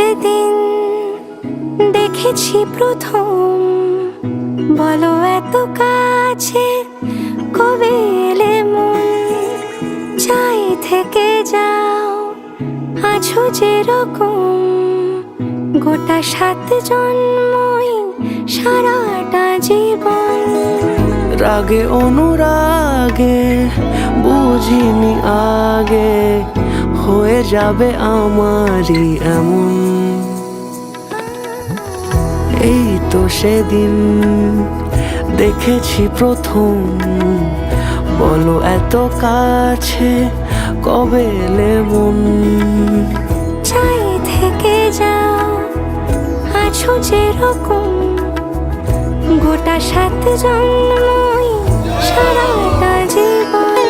সেদিন দেখেছি প্রথম, বলো এত কাছে কবে এলে মন, চাই থেকে যাও আছো যেরকম, গোটা 7 জন্মই সারাটা জীবন। রাগে অনুরাগে বুঝিনি আগে, হয়ে যাবে আমারই এমন। এই তো সেদিন দেখেছি প্রথম, বলো এত কাছে কবে এলে মন, চাই থেকে যাও আছো যেরকম, গোটা 7 জন্মই সারাটা জীবন।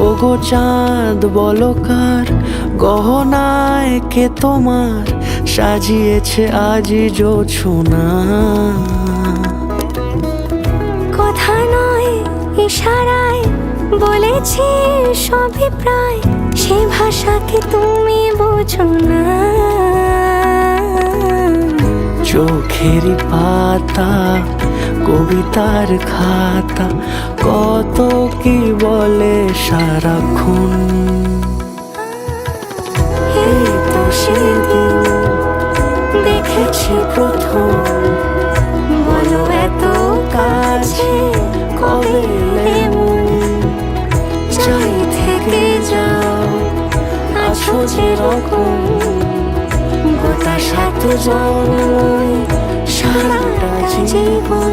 ওগো চাঁদ বলো কার গহনায় কে তোমার সাজিয়েছে আজি জোছনা। কথা নয় ইশারায় বলেছি সবই প্রায়, সে ভাষাকে তুমি বোঝো না। চোখেরই পাতা কবিতার খাতা, কত কি বলে সারাক্ষণ। এই তো সেদিন দেখেছি প্রথম, বলো এত কাছে কবে এলে মন, চাই থেকে যাও আছো যেরকম, গোটা 7 জন্মই সারাটা জীবন।